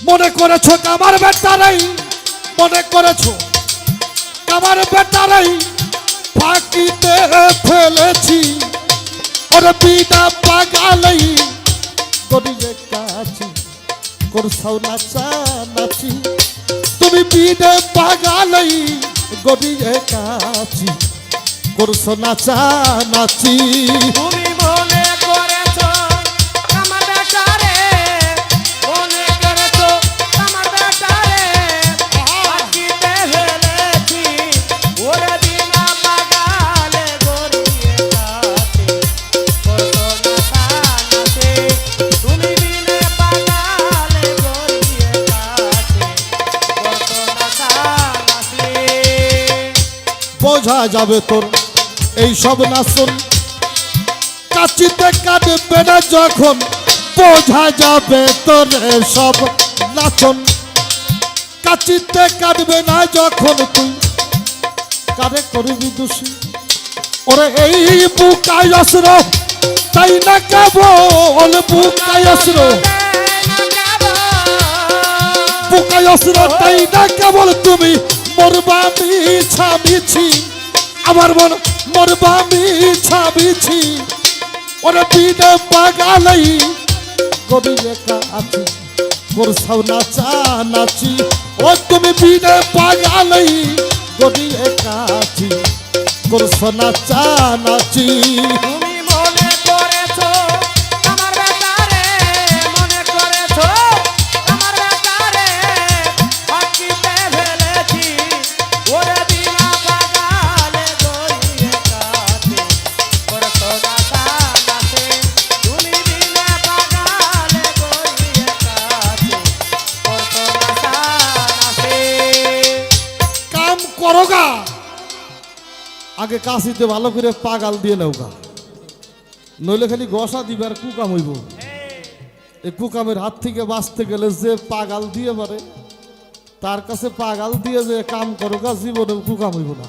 মনে করেছো কামার বেটারাই, মনে করেছো কামার বেটারাই ফাঁকিতে ফেলেছি। ওরে বিনা পাগালাই গড়িয়ে কাছি করছাও নাচানাচি। তুমি বিনা পাগালাই গড়িয়ে কাছি করছো নাচানাচি। তুমি মনে করেছো আমার বেটারে, মনে করেছো আমার বেটারে ফাঁকিতে ফেলেছি। ওরে বিনা পাগালে গড়িয়ে কাছে করছো নাচানাচি। তুমি বিনা পাগালে গড়িয়ে কাছে করছো নাচানাচি। বোঝা যাবে তোর এই সব নাচন, কাচিতে কাটবে না যখন। বোঝা যাবে তোর সব নাচন, কাচিতে কাটবে না যখন। তুই কারে করবি দোষী? ওরে এই বুকায় অস্ত্র তাই না কেবল বুকায় অস্ত্র, বুকায় অস্ত্র তাই না কেবল। তুমি মরবা মিছামিছি, আমার মন মরবা মিছামিছি। ওরে বিনা পাগালাই গড়িয়ে কাছি করছাও নাচানাচি। ও তুমি বিনা পাগালাই গড়িয়ে কাছি করছো নাচানাচি। তুমি মনে করেছো আমার বেটারে, মনে করেছো আমার বেটারে ফাঁকিতে ফেলেছি। ওরে বিনা পাগালে গড়িয়ে কাছে করছো নাচানাচি। তুমি বিনা পাগালে গড়িয়ে কাছে করছো নাচানাচি। কাম করোগা আগে কাশিতে ভালো করে পাগাল দিয়ে নেওগা, নইলে খালি গসা দিবে আর কুকাম হইব। এই কুকামের হাত থেকে বাঁচতে গেলে যে পাগাল দিয়ে পারে, তার কাছে পাগাল দিয়ে যে কাম করোগা জীবনে কুকাম হইব না।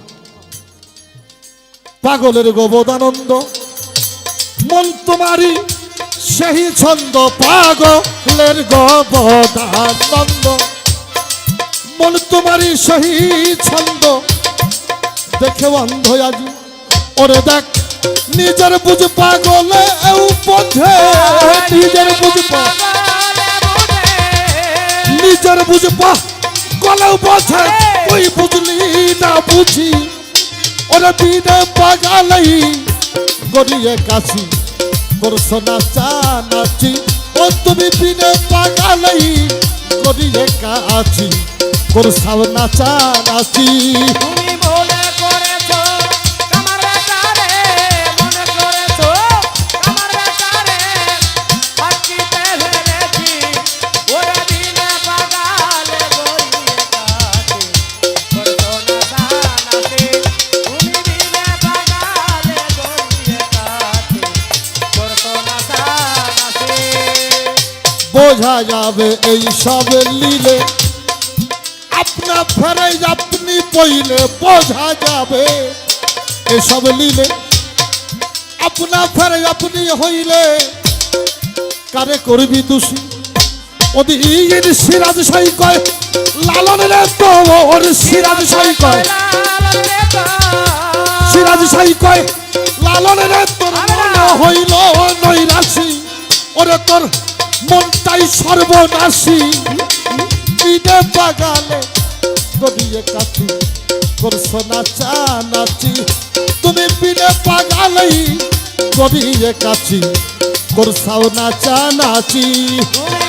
পাগলের গোবদানন্দ মন তোমারই সেই ছন্দ, পাগলের গোবদানন্দ মন তোমারই সেই ছন্দ। দেখে অন্ধ আজি ওরে দেখ নিজের বুঝ পাগলে বোঝে, নিজের বুঝ নিজের বুঝ পাগলেও বোঝে। তুই বুঝলি না বুঝি ওরে বিনা পাগালাই গড়িয়ে কাছি করছো নাচানাচি। ও তুমি বিনা পাগালাই গড়িয়ে কাছি করছাও নাচানাচি। তুমি মনে করেছো আমার বেটারে, মনে করেছো আমার বেটারে ফাঁকিতে ফেলেছি। ওরে বিনা পাগালে গড়িয়ে কাছে করছো নাচানাচি। তুমি বিনা পাগালে গড়িয়ে কাছে করছো নাচানাচি। বোঝা যাবে এই সব লীলে আপনা ফেরে আপনি পইলে। বোঝা যাবে এসব লীলে আপনা ফেরে আপনি হইলে। কারে করবি দোষী? ওদি ইন সিরাজ সাই কয় লালন রে তো ওর সিরাজ সাই কয়, সিরাজ সাই কয় লালন রে তোর মন হইল নৈরাশি। ওরে তোর মনটাই সর্বনাশী। বিনা পাগালে গড়িয়ে কাছি করছো নাচানাচি। তুমি বিনা পাগালাই গড়িয়ে কাছি করছাও নাচানাচি। তুমি